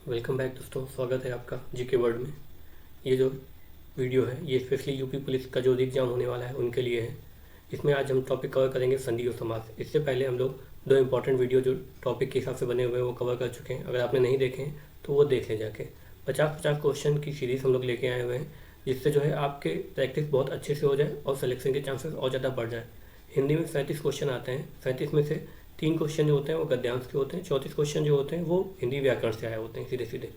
Welcome back दोस्तों, स्वागत है आपका जीके वर्ल्ड में। ये जो वीडियो है ये स्पेशली यूपी पुलिस का जो एग्ज़ाम होने वाला है उनके लिए है। इसमें आज हम टॉपिक कवर करेंगे संधि और समास। इससे पहले हम लोग दो इंपॉर्टेंट वीडियो जो टॉपिक के हिसाब से बने हुए हैं वो कवर कर चुके हैं। अगर आपने नहीं देखे हैं तो वो देख ले जाके। 50-50 क्वेश्चन की सीरीज़ हम लोग लेके आए हुए हैं, जिससे जो है आपके प्रैक्टिस बहुत अच्छे से हो जाए और सिलेक्शन के चांसेस और ज़्यादा बढ़ जाए। हिंदी में 37 क्वेश्चन आते हैं। 37 में से 3 क्वेश्चन जो होते हैं वो गद्यांश के होते हैं। 34 क्वेश्चन जो होते हैं वो हिंदी व्याकरण से आए होते हैं सीधे सीधे।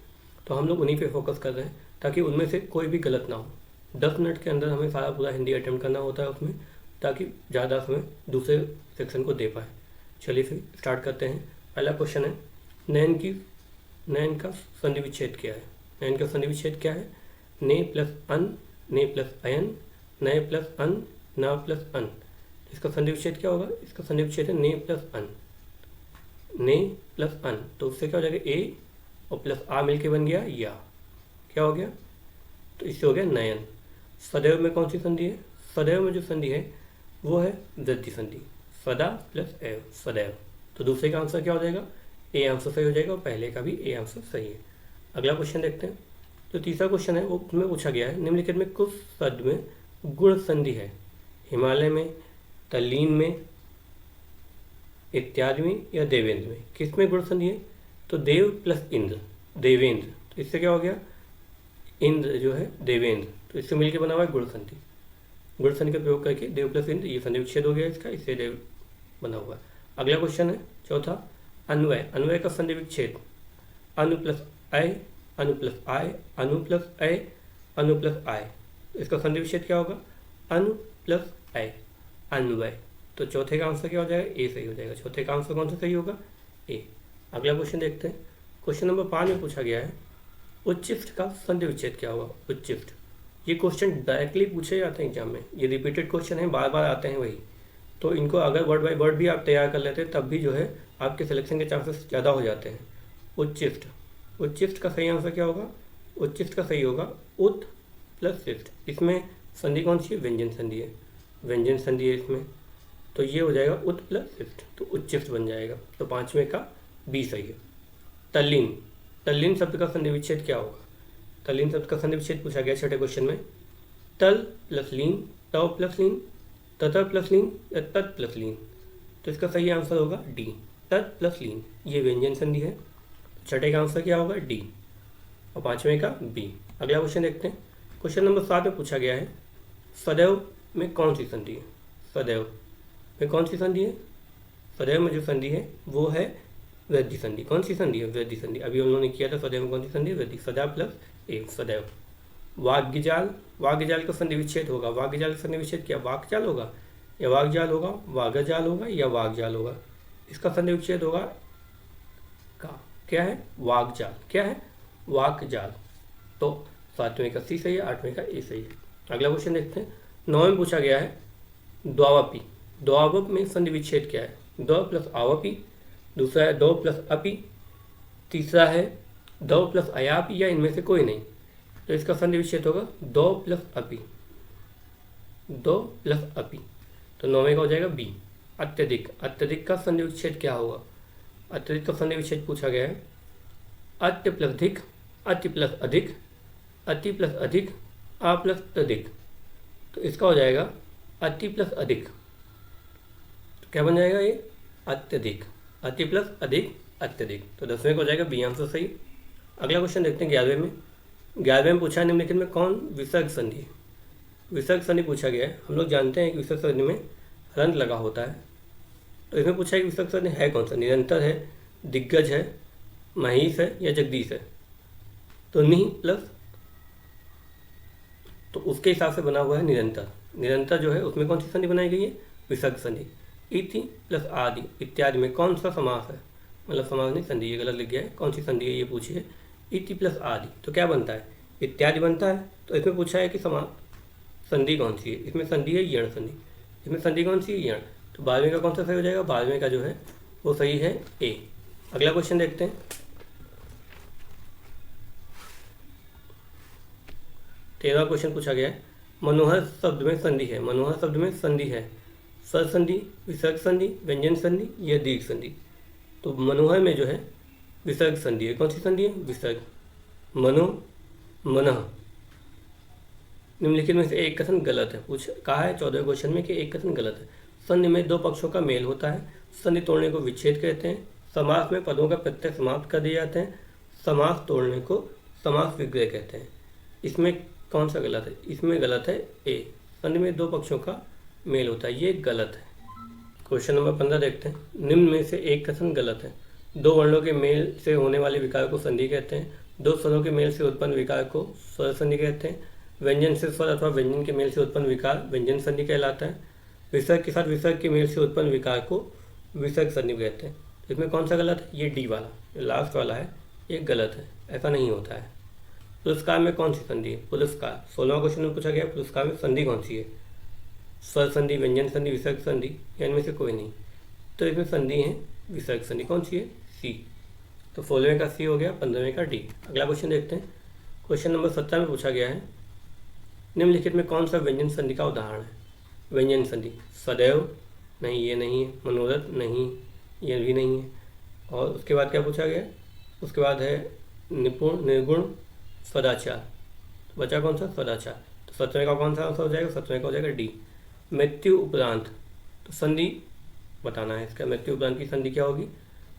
तो हम लोग उन्हीं पे फोकस कर रहे हैं ताकि उनमें से कोई भी गलत ना हो। 10 मिनट के अंदर हमें सारा पूरा हिंदी अटेम्प्ट करना होता है उसमें, ताकि ज़्यादा समय दूसरे सेक्शन को दे पाए। चलिए फिर स्टार्ट करते हैं। पहला क्वेश्चन है, नैन का संधि विच्छेद क्या है? नैन का संधि विच्छेद क्या है? ने प्लस अन, ने प्लस अयन, नए प्लस अन, न प्लस अन। इसका संधि विच्छेद क्या होगा? इसका संधि विच्छेद है ने प्लस अन, ने प्लस अन। तो उससे क्या हो जाएगा? ए और प्लस आ मिलके बन गया या। क्या हो गया? तो इससे हो गया नयन। सदैव में कौन सी संधि है? सदैव में जो संधि है वो है वृद्धि संधि। सदा प्लस एव, सदैव। तो दूसरे का आंसर क्या हो जाएगा? ए आंसर सही हो जाएगा और पहले का भी ए आंसर सही है। अगला क्वेश्चन देखते हैं। तो तीसरा क्वेश्चन है वो उसमें पूछा गया है, निम्नलिखित में कुछ शब्द में गुण संधि है? हिमालय में, तल्लीन में, इत्यादि में या देवेंद्र में? किस में गुण संधि है? तो देव प्लस इंद्र, देवेंद्र। तो इससे क्या हो गया? इंद्र जो है देवेंद्र, तो इससे मिलकर बना हुआ है गुण संधि। गुण संधि का प्रयोग करके देव प्लस इंद्र, ये संधि विच्छेद हो गया इसका, इससे देव बना हुआ है। अगला क्वेश्चन है चौथा, अन्वय। अन्वय का संधि विच्छेद अनु प्लस अय, अनु प्लस आय, अनु प्लस अय, अनु प्लस आय। इसका संधि विच्छेद क्या होगा? अनु प्लस अय, अन्वय। तो चौथे का आंसर क्या हो जाएगा? ए सही हो जाएगा। चौथे का आंसर कौन सा सही होगा? ए। अगला क्वेश्चन देखते हैं। क्वेश्चन नंबर 5 में पूछा गया है, उच्चिष्ट का संधि विच्छेद क्या होगा? उच्चिष्ट। ये क्वेश्चन डायरेक्टली पूछे जाते हैं एग्जाम में, ये रिपीटेड क्वेश्चन है, बार बार आते हैं वही। तो इनको अगर वर्ड बाय वर्ड भी आप तैयार कर लेते हैं तब भी जो है आपके सिलेक्शन के चांसेस ज़्यादा हो जाते हैं। उच्चिष्ट, उच्चिष्ट का सही आंसर क्या होगा? उच्चिष्ट का सही होगा उत प्लस शिष्ट। इसमें संधि कौन सी है? व्यंजन संधि है, व्यंजन संधि है इसमें। तो ये हो जाएगा उत प्लस शिष्ट, तो उच्चिष्ट बन जाएगा। तो 5वें का बी सही है। तल्लीन, तल्लीन शब्द का संधि विच्छेद क्या होगा? तल्लीन शब्द का संधि विच्छेद पूछा गया छठे क्वेश्चन में। तल प्लस लीन, तव प्लस लीन, ततर प्लस लीन या तत् प्लस लीन। तो इसका सही आंसर होगा डी, तत् प्लस लीन। ये व्यंजन संधि है। छठे का आंसर क्या होगा? डी और 5वें का बी। अगला क्वेश्चन देखते हैं। क्वेश्चन नंबर 7 में पूछा गया है, सदैव में कौन सी संधि है? सदैव में कौन सी संधि है? सदैव में जो संधि है वो है वृद्धि संधि। कौन सी संधि है? वृद्धि संधि। अभी हम लोगों ने किया था सदैव में कौन सी संधि है? वृद्धि। सदा प्लस ए, सदैव। वाग्यजाल, वाग्यजाल का संधि विच्छेद होगा। वाग्यजाल का संधि विच्छेद क्या? वाक्जाल होगा या वाग्जाल होगा, वागजाल होगा या वाग्जाल होगा? इसका संधि विच्छेद होगा का क्या है? वाग्जाल। क्या है? वाकजाल। तो 7वें का सी सही है, 8वें का ए सही है। अगला क्वेश्चन देखते हैं। 9वें में पूछा गया है, द्वावपी। द्वावप में संधि विच्छेद क्या है? द्व प्लस आवपी, दूसरा है दो प्लस अपी, तीसरा है दो प्लस अयापी या इनमें से कोई नहीं। तो इसका संधि विच्छेद होगा दो प्लस अपी, दो प्लस अपी। तो 9वें का हो जाएगा बी, अत्यधिक। अत्यधिक का संधि विच्छेद क्या होगा? अत्यधिक का संधि विच्छेद पूछा गया है, अत्य प्लस धिक, अति प्लस अधिक, अति प्लस अधिक, आ प्लस तदिक। तो इसका हो जाएगा अति प्लस अधिक। तो क्या बन जाएगा ये? अत्यधिक। अति प्लस अधिक, अत्यधिक। तो 10वें को हो जाएगा बी आंसर सही। अगला क्वेश्चन देखते हैं 11वें में। 11वें में पूछा है, निम्नलिखित में कौन विसर्ग संधि है? विसर्ग संधि पूछा गया है। हम लोग जानते हैं कि विसर्ग संधि में रंग लगा होता है। तो इसमें पूछा है कि विसर्ग संधि है कौन सा? निरंतर है, दिग्गज है, महीश है या जगदीश है? तो नी प्लस, तो उसके हिसाब से बना हुआ है निरंतर। निरंतर जो है उसमें कौन सी संधि बनाई गई है? विसर्ग संधि। इति प्लस आदि इत्यादि में कौन सा समास है? मतलब समास नहीं, संधि। ये गलत लिख गया है। कौन सी संधि है ये पूछी है। इति प्लस आदि तो क्या बनता है? इत्यादि बनता है। तो इसमें पूछा है कि संधि कौन सी है? इसमें संधि है यण संधि। इसमें संधि कौन सी है? यण। तो 12वें का कौन सा सही हो जाएगा? 12वें का जो है वो सही है ए। अगला क्वेश्चन देखते हैं। 13वां क्वेश्चन पूछा गया है, मनोहर शब्द में संधि है। मनोहर शब्द में संधि है स्वर संधि, विसर्ग संधि, व्यंजन संधि या दीर्घ संधि। तो मनोहर में जो है विसर्ग संधि है। कौन सी संधि है? विसर्ग। मनो, मनः। निम्नलिखित में से एक कथन गलत है। पूछ कहा है 14वें क्वेश्चन में कि एक कथन गलत है। संधि में दो पक्षों का मेल होता है। संधि तोड़ने को विच्छेद कहते हैं। समास में पदों का प्रत्यय समाप्त कर दिए जाते हैं। समास तोड़ने को समास विग्रह कहते हैं। इसमें कौन सा गलत है? इसमें गलत है ए, संधि में दो पक्षों का मेल होता है, ये गलत है। क्वेश्चन नंबर 15 देखते हैं। निम्न में से एक कथन गलत है। दो वर्णों के मेल से होने वाले विकार को संधि कहते हैं। दो स्वरों के मेल से उत्पन्न विकार को स्वर संधि कहते हैं। व्यंजन से स्वर अथवा व्यंजन के मेल से उत्पन्न विकार व्यंजन संधि कहलाता है। विसर्ग के साथ विसर्ग के मेल से उत्पन्न विकार को विसर्ग संधि कहते हैं। इसमें कौन सा गलत है? ये डी वाला, ये लास्ट वाला है, ये गलत है, ऐसा नहीं होता है। पुरस्कार में कौन सी संधि है? पुरस्कार 16वां क्वेश्चन में पूछा गया पुरस्कार में संधि कौन सी है? स्वर संधि, व्यंजन संधि, विसर्ग संधि, या इनमें से कोई नहीं। तो इसमें संधि है विसर्ग संधि। कौन सी है? सी। तो 16वें का सी हो गया, 15वें का डी। अगला क्वेश्चन देखते हैं। क्वेश्चन नंबर 17 में पूछा गया है निम्नलिखित में कौन सा व्यंजन संधि का उदाहरण है? व्यंजन संधि सदैव, नहीं ये नहीं है। मनोरथ, नहीं ये भी नहीं है। और उसके बाद क्या पूछा गया? उसके बाद है निपुण, निर्गुण, सदाचार। तो बचा कौन सा? सदाचार। तो 17वें का कौन सा आंसर हो जाएगा? 17वें का हो जाएगा डी, मृत्यु उपरांत। तो संधि बताना है इसका। मृत्यु उपरांत की संधि क्या होगी?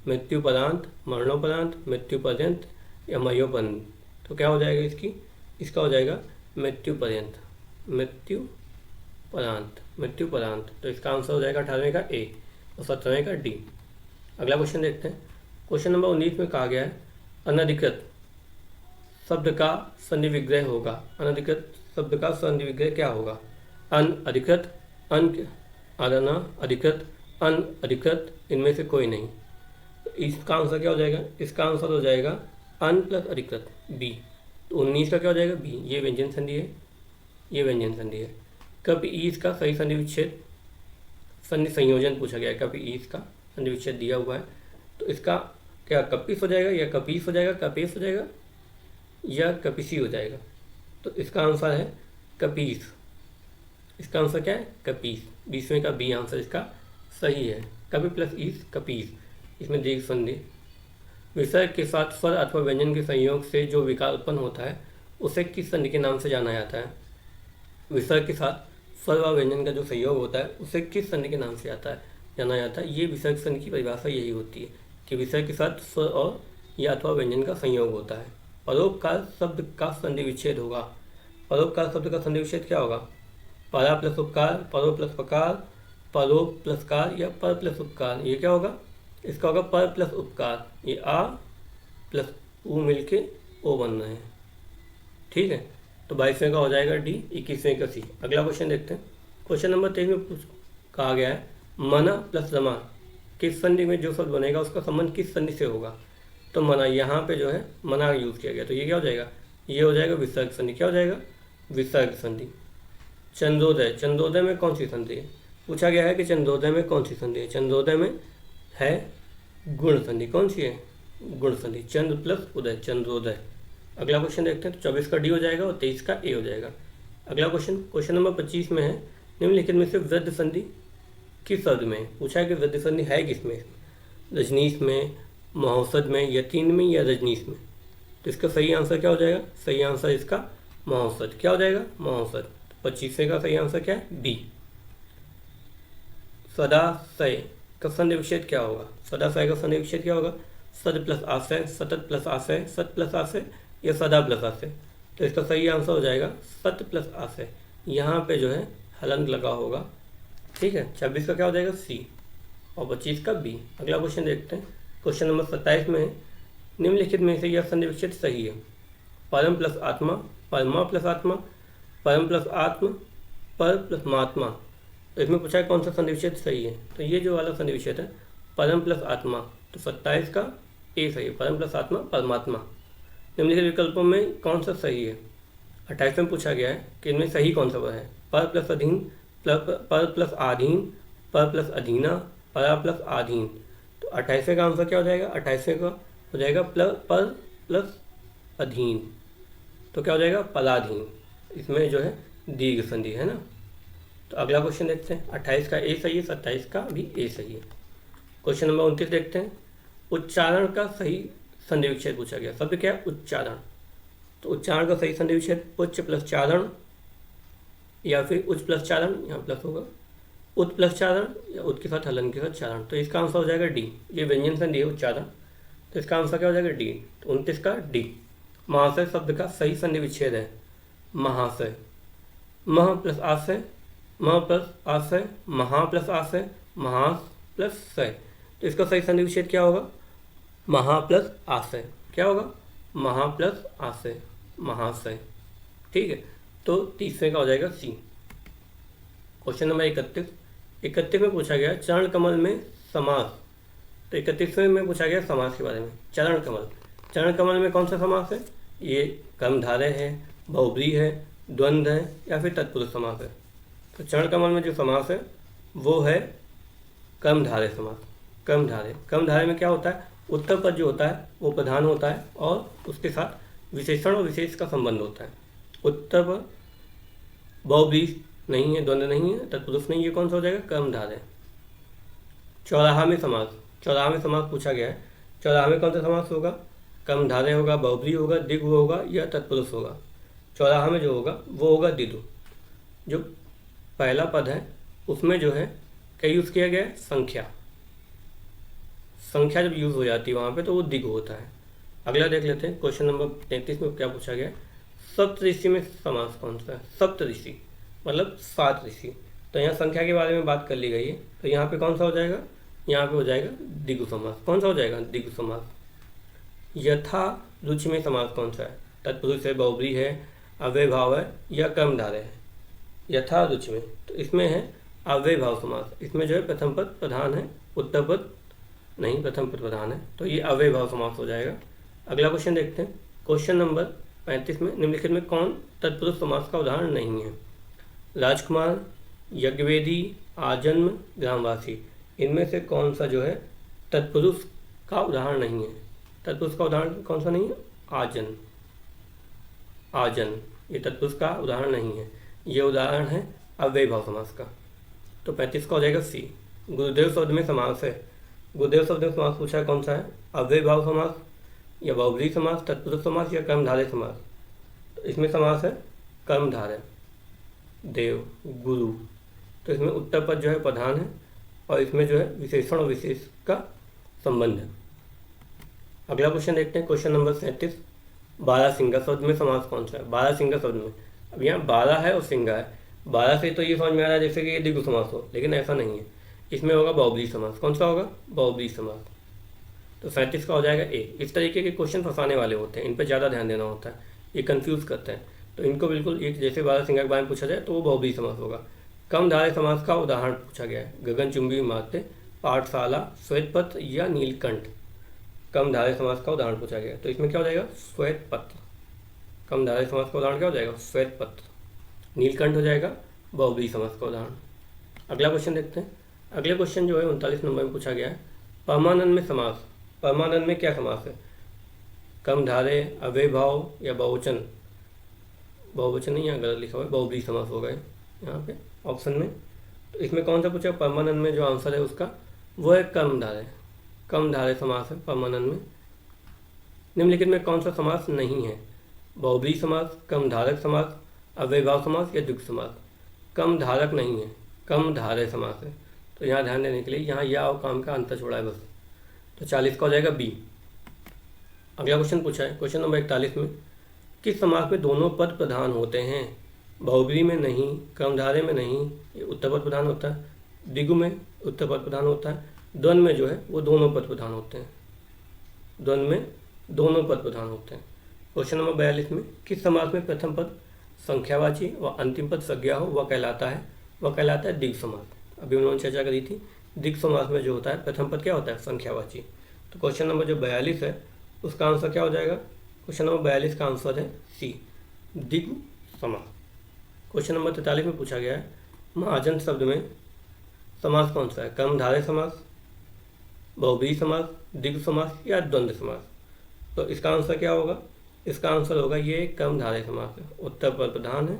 मृत्युपरांत, मरणोपरांत, मृत्यु पर्यंत या मयोपरांत। तो क्या हो जाएगा इसकी? इसका हो जाएगा मृत्यु पर्यंत, मृत्यु परांत, मृत्यु परांत। तो इसका आंसर हो जाएगा 18वें का ए और 17वें का डी। अगला क्वेश्चन देखते हैं। क्वेश्चन नंबर 19 में कहा गया है अनधिकृत शब्द का संधि विग्रह होगा। अनधिकृत शब्द का संधि विग्रह क्या होगा? अनधिकृत, अन, अना अधिकृत, अनधिकृत, इनमें से कोई नहीं। तो इसका आंसर क्या हो जाएगा? इसका आंसर हो जाएगा अन प्लस अधिकृत, बी। तो 19 का क्या हो जाएगा? बी। ये व्यंजन संधि है, ये व्यंजन संधि है। कब ईस का सही संधि विच्छेद, संधि संयोजन पूछा गया है। कब ईस का संधि विच्छेद दिया हुआ है, तो इसका क्या कपीस हो जाएगा या कपीस हो जाएगा, कपेस हो जाएगा या कपिसी हो जाएगा? तो इसका आंसर है कपीस। इसका आंसर क्या है? कपीस। 20वें का बी आंसर इसका सही है। कपि प्लस ईस, कपीस। इसमें दीर्घ संधि। विसर्ग के साथ स्वर अथवा व्यंजन के संयोग से जो विकार उत्पन्न होता है उसे किस संधि के नाम से जाना जाता है? विसर्ग के साथ स्वर व व्यंजन का जो संयोग होता है उसे किस संधि के नाम से जाना जाता है? ये विसर्ग संधि की परिभाषा यही होती है कि विसर्ग के साथ स्वर और या अथवा व्यंजन का संयोग होता है। परोपकार शब्द का संधि विच्छेद होगा। परोपकार शब्द का संधि विच्छेद क्या होगा? परा प्लस उपकार, परो प्लस पकार, परो प्लस कार या पर प्लस उपकार। ये क्या होगा? इसका होगा पर प्लस उपकार। ये आ प्लस ऊ मिलके ओ बन रहे हैं। ठीक है, तो 22वें का हो जाएगा डी, 21वें का सी। अगला क्वेश्चन देखते हैं। क्वेश्चन नंबर 23 में कहा गया है मना प्लस रमा किस संधि में जो शब्द बनेगा उसका संबंध किस संधि से होगा? तो मना, यहाँ पे जो है मना यूज़ किया गया, तो ये क्या हो जाएगा? ये हो जाएगा विसर्ग संधि। क्या हो जाएगा? विसर्ग संधि। चंद्रोदय, चंद्रोदय में कौन सी संधि है? पूछा गया है कि चंद्रोदय में कौन सी संधि है? चंद्रोदय में है गुण संधि। कौन सी है? गुण संधि। चंद्र प्लस उदय, चंद्रोदय। अगला क्वेश्चन देखते हैं। तो 24 का डी हो जाएगा और 23 का ए हो जाएगा। अगला क्वेश्चन, क्वेश्चन नंबर 25 में है निम्नलिखित में से वृद्ध संधि किस शब्द में है? पूछा है कि वृद्ध संधि है किसमें? रजनीश में, महोत्सव में, यतीन में या रजनीश में? तो इसका सही आंसर क्या हो जाएगा? सही आंसर इसका महोत्सव। क्या हो जाएगा? महोत्सव। 25वें का सही आंसर क्या है? बी। सदाशय का संधि विच्छेद क्या होगा? सदाशय का संधि विच्छेद क्या होगा? सद प्लस आशय, सतत प्लस आशय, सत प्लस आशय या सदा प्लस आशय? तो इसका सही आंसर हो जाएगा सत प्लस आशय। यहाँ पे जो है हलंत लगा होगा। ठीक है, 26 का क्या हो जाएगा? सी और 25 का बी। अगला क्वेश्चन देखते हैं। क्वेश्चन नंबर 27 में है निम्नलिखित में से यह संधि विच्छेद सही है? परम प्लस आत्मा, परमा प्लस आत्मा, परम प्लस आत्म, पर प्लस महात्मा। तो इसमें पूछा है कौन सा संधि विच्छेद सही है? तो ये जो वाला संधि विच्छेद है परम प्लस आत्मा, तो 27 का ए सही है। परम प्लस आत्मा, परमात्मा। निम्नलिखित विकल्पों में कौन सा सही है? 28 में पूछा गया है कि इनमें सही कौन सा वह है? पर प्लस अधीन, पर प्लस आधीन, पर प्लस अधीना, परा प्लस आधीन। तो 28वें का आंसर क्या हो जाएगा? 28वें का हो जाएगा पर प्लस अधीन। तो क्या हो जाएगा? पराधीन। इसमें जो है दीर्घ संधि है ना। तो अगला क्वेश्चन देखते हैं। 28 का ए सही है, 27 का भी ए सही है। क्वेश्चन नंबर 29 देखते हैं। उच्चारण का सही संधि विच्छेद पूछा गया। शब्द क्या है? उच्चारण। तो उच्चारण का सही संधि विच्छेद उच्च प्लस चारण या फिर उच्च प्लस चारण, यहाँ प्लस होगा, उत प्लस चारण या उत के साथ हलन के साथ चारण। तो इसका आंसर हो जाएगा डी। ये व्यंजन संधि है उच्चारण, तो इसका आंसर क्या हो जाएगा? डी। तो 29 का डी। महाशय शब्द का सही संधि विच्छेद है महाशय। मह प्लस आशय, मह प्लस आशय, महा प्लस आशय, महास प्लस शय। तो इसका सही संधि विच्छेद क्या होगा? महा प्लस आशय। क्या होगा? महा प्लस आशय, महाशय। ठीक है, तो 30वें का हो जाएगा सी। क्वेश्चन नंबर 31 में पूछा गया चरण कमल में समास। तो 31वें में पूछा गया समास के बारे में। चरण कमल, चरण कमल में कौन सा समास है? ये कर्मधारय है, बहुब्रीहि है, द्वंद्व है या फिर तत्पुरुष समास है। तो चरण कमल में जो समास है वो है कर्मधारय समास। कर्मधारय में क्या होता है? उत्तर पद जो होता है वो प्रधान होता है और उसके साथ विशेषण और विशेष का संबंध होता है। उत्तर पद, बहुब्रीहि नहीं है, द्वंद्व नहीं है, तत्पुरुष नहीं, ये कौन सा हो जाएगा? कर्मधारय। चौराहा में समास पूछा गया है। चौराहा में कौन सा समास होगा? कर्मधारय होगा, बहुब्रीहि होगा, द्विगु होगा या तत्पुरुष होगा। चौराहा में जो होगा वो होगा द्विगु। जो पहला पद है उसमें जो है क्या यूज़ किया गया है? संख्या जब यूज़ हो जाती है वहाँ पे तो वो द्विगु होता है। अगला देख लेते हैं, क्वेश्चन नंबर 33 में क्या पूछा गया है? सप्तऋषि में समास कौन सा है? सप्तऋषि मतलब 7 ऋषि। तो यहाँ संख्या के बारे में बात कर ली गई है, तो यहाँ पे कौन सा हो जाएगा? यहाँ पे हो जाएगा द्विगु समास। कौन सा हो जाएगा? द्विगु समास। यथा रुचि में समास कौन सा है? तत्पुरुष है, बहुब्रीहि है, अव्ययभाव है या कर्मधारय है। यथा रुचि में, तो इसमें है अव्ययभाव समास। इसमें जो है प्रथम पद प्रधान है, उत्तर पद नहीं, प्रथम पद प्रधान है, तो ये अव्ययभाव समास हो जाएगा। अगला क्वेश्चन देखते हैं, क्वेश्चन नंबर 35 में निम्नलिखित में कौन तत्पुरुष समास का उदाहरण नहीं है? राजकुमार, यज्ञवेदी, आजन्म, ग्रामवासी। इनमें से कौन सा जो है तत्पुरुष का उदाहरण नहीं है? तत्पुरुष का उदाहरण कौन सा नहीं है? आजन, ये तत्पुरुष का उदाहरण नहीं है, ये उदाहरण है अव्ययभाव समास का। तो 35 का हो जाएगा सी। गुरुदेव शब्द में समास है। गुरुदेव शब्द में समास पूछा है कौन सा है? अव्ययभाव समास या बहुब्रीहि समास, तत्पुरुष समास या कर्मधारय समास। तो इसमें समास है कर्मधारय। देव, गुरु, तो इसमें उत्तर पद जो है प्रधान है और इसमें जो है विशेषण और विशेष का संबंध है। अगला क्वेश्चन देखते हैं, क्वेश्चन नंबर 37। बारहसिंगा शब्द में समास कौन सा है? बारहसिंगा शब्द में, अब यहाँ 12 है और सिंगा है। 12 से तो ये समझ में आ रहा है जैसे कि ये द्विगु समास हो, लेकिन ऐसा नहीं है। इसमें होगा बहुब्रीहि समास। कौन सा होगा? बहुब्रीहि समास। तो 37 का हो जाएगा ए। इस तरीके के क्वेश्चन फंसाने वाले होते हैं, इन पर ज़्यादा ध्यान देना होता है, ये कंफ्यूज करते हैं। तो इनको बिल्कुल एक जैसे बारहसिंगा के बारे में पूछा जाए तो वो बहुब्रीहि समास होगा। कर्मधारय समास का उदाहरण पूछा गया है। गगनचुंबी इमारतें, पाठशाला, श्वेतपत्र या नीलकंठ। कर्मधारय समास का उदाहरण पूछा गया है, तो इसमें क्या हो जाएगा? श्वेतपत्र। कर्मधारय समास का उदाहरण क्या हो जाएगा? श्वेतपत्र। नीलकंठ हो जाएगा बहुब्रीहि समास का उदाहरण। अगला क्वेश्चन देखते हैं। अगले क्वेश्चन जो है 39 नंबर में पूछा गया है, परमानंद में समास। परमानंद में क्या समास है? कर्मधारय, अव्ययभाव या बहुवचन। बहुवचन नहीं, यहाँ गलत लिखा हुआ है, बहुब्रीहि समास होगा यहाँ पे ऑप्शन में। तो इसमें कौन सा पूछा? परमानंद में जो आंसर है उसका वो है कर्मधारय। कर्मधारय समास है परमानंद में। निम्नलिखित में कौन सा समास नहीं है? बहुब्रीहि समास, कर्मधारक समास, अव्ययभाव समास या द्विगु समास। कर्मधारक नहीं है, कर्मधारय समास है। तो यहाँ ध्यान देने के लिए यहाँ या और काम का अंतर छोड़ा है बस। तो 40 का हो जाएगा बी। अगला क्वेश्चन पूछा है, क्वेश्चन नंबर 41 में, किस समास में दोनों पद प्रधान होते हैं? बहुब्रीहि में नहीं, कर्मधारय में नहीं, ये उत्तर पद प्रधान होता है। द्विगु में उत्तर पद प्रधान होता है। द्वंद्व में जो है वो दोनों पद प्रधान होते हैं। द्वंद्व में दोनों पद प्रधान होते हैं। क्वेश्चन नंबर 42 में, किस समास में प्रथम पद संख्यावाची व अंतिम पद संज्ञा हो वह कहलाता है? वह कहलाता है द्विगु समास। अभी उन्होंने चर्चा करी थी, द्विगु समास में जो होता है प्रथम पद क्या होता है? संख्यावाची। तो क्वेश्चन नंबर जो 42 है उसका आंसर क्या हो जाएगा? क्वेश्चन नंबर 42 का आंसर है सी, द्विगु समास। क्वेश्चन नंबर 43 में पूछा गया है, महाजन शब्द में समास कौन सा है? कर्मधारय समास, बहुब्रीहि समास, द्विगु समास या द्वंद्व समास। तो इसका आंसर क्या होगा? इसका आंसर होगा ये कर्मधारय समास है। उत्तर पद प्रधान है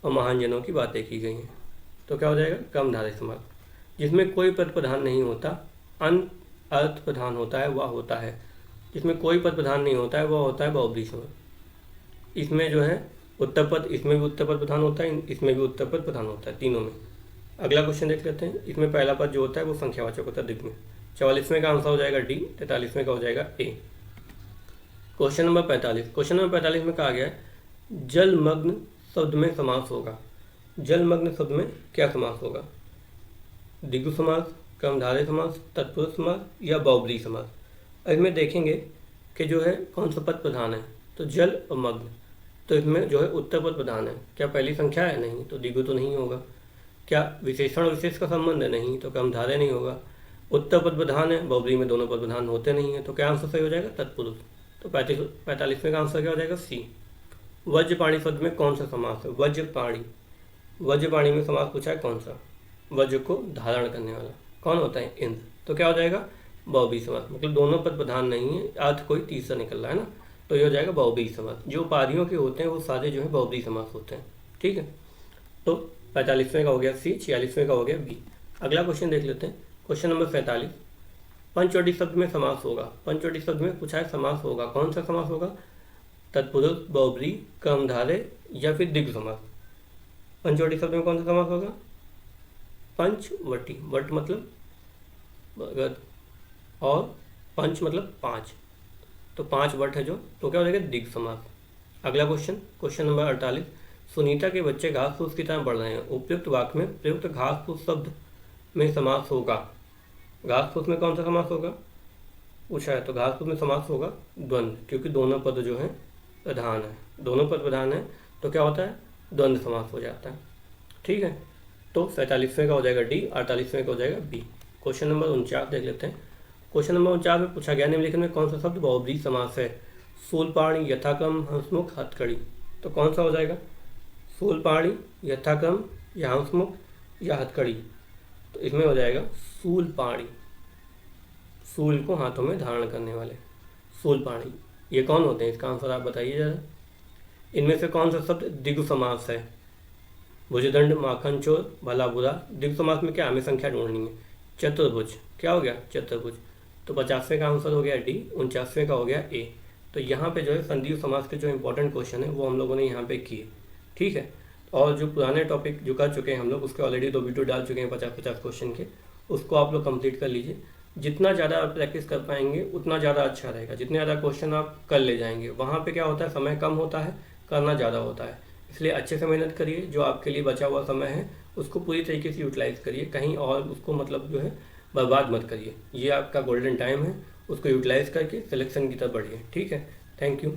और महाजनों की बातें की गई हैं, तो क्या हो जाएगा? कर्मधारय समास। जिसमें कोई पद प्रधान नहीं होता, अंत अर्थ प्रधान होता है, वह होता है जिसमें कोई पद प्रधान नहीं होता है वो होता है बहुब्री समास। इसमें जो है उत्तर पद, इसमें भी उत्तर पद प्रधान होता है, इसमें भी उत्तर पद प्रधान होता है, तीनों में। अगला क्वेश्चन देख लेते हैं। इसमें पहला पद जो होता है वो संख्यावाचक होता है दिग् में। 44वें का आंसर हो जाएगा डी, 43वें का हो जाएगा A. Question number 45। Question number 45 में कहा गया है जलमग्न शब्द में समास होगा। जलमग्न शब्द में क्या समास होगा? द्विगु समास, कर्मधारय समास, तत्पुरुष समास या बहुब्री समास। इसमें देखेंगे कि जो है कौन सा पद प्रधान है, तो जल और मग्न, तो इसमें जो है उत्तर पद प्रधान है। क्या पहली संख्या है? नहीं, तो द्विगु तो नहीं होगा। क्या विशेषण विशेष का संबंध है? नहीं, तो कर्मधारय नहीं होगा। उत्तर पद प्रधान है, बहुब्री में दोनों पद प्रधान होते नहीं है, तो क्या आंसर सही हो जाएगा? तत्पुरुष। तो 45वें का आंसर क्या हो जाएगा? सी। वज्रपाणी शब्द में कौन सा समास है? वज्रपाणी। वज्रपाणी में समास पूछा है कौन सा? वज्र को धारण करने वाला कौन होता है? इंद्र। तो क्या हो जाएगा? बहुब्री समास। मतलब दोनों पद प्रधान नहीं है, अर्थ कोई तीसरा निकल रहा है ना, तो ये हो जाएगा बहुब्री समास। जो उपाधियों के होते हैं वो सारे जो है बहुब्री समास होते हैं। ठीक है, तो 45वें का हो गया सी, 46वें का हो गया बी। अगला क्वेश्चन देख लेते हैं। Question number 47। पंचवटी शब्द में समास होगा। पंचवटी शब्द में पूछा है समास होगा, कौन सा समास होगा? तत्पुरुष, बहुब्री, कर्मधारय या फिर द्विगु समास। पंचवटी शब्द में कौन सा समास होगा? पंचवटी। वट मतलब गद और पंच मतलब पाँच, तो 5 वट है जो, तो क्या हो जाएगा? द्विगु समास। अगला क्वेश्चन, क्वेश्चन नंबर 48। सुनीता के बच्चे घास फूस की तरह बढ़ रहे हैं। उपयुक्त वाक्य में प्रयुक्त घास फूस शब्द में समास होगा। घास फूस में कौन सा समास होगा पूछा है, तो घास फूस में समास होगा द्वंद्व, क्योंकि दोनों पद जो हैं प्रधान है, दोनों पद प्रधान है, तो क्या होता है? द्वंद्व समास हो जाता है। ठीक है, तो 47वें का हो जाएगा डी, 48वें का हो जाएगा बी। क्वेश्चन नंबर 49 देख लेते हैं। क्वेश्चन नंबर 49 में पूछा गया निम्नलिखित में कौन सा शब्द बहुब्री समास है? शूलपाणी, यथाक्रम, हंसमुख, हथकड़ी। तो कौन सा हो जाएगा? शूलपाणी, यथाक्रम या हंसमुख या हथकड़ी। तो इसमें हो जाएगा शूलपाणी, शूल को हाथों में धारण करने वाले शूलपाणी। ये कौन होते हैं? इसका आंसर आप बताइए जरा। इनमें से कौन सा शब्द द्विगु समास है? भुजदंड, माखन चोर, भला बुरा। द्विगु समास में क्या हमें संख्या ढूंढनी है? चतुर्भुज। क्या हो गया? चतुर्भुज। तो 50वें का आंसर हो गया डी, 49वें का हो गया ए। तो यहाँ पे जो है संधिव समास के जो इंपॉर्टेंट क्वेश्चन है वो हम लोगों ने यहाँ पे किए। ठीक है, और जो पुराने टॉपिक जो कर चुके हैं हम लोग, उसके ऑलरेडी 2 वीडियो डाल चुके हैं 50-50 क्वेश्चन के, उसको आप लोग कंप्लीट कर लीजिए। जितना ज़्यादा आप प्रैक्टिस कर पाएंगे उतना ज़्यादा अच्छा रहेगा। जितने ज़्यादा क्वेश्चन आप कर ले जाएंगे, वहाँ पे क्या होता है? समय कम होता है, करना ज़्यादा होता है। इसलिए अच्छे से मेहनत करिए। जो आपके लिए बचा हुआ समय है उसको पूरी तरीके से यूटिलाइज़ करिए, कहीं और उसको मतलब जो है बर्बाद मत करिए। ये आपका गोल्डन टाइम है, उसको यूटिलाइज़ करके सिलेक्शन की तरफ बढ़िए। ठीक है, थैंक यू।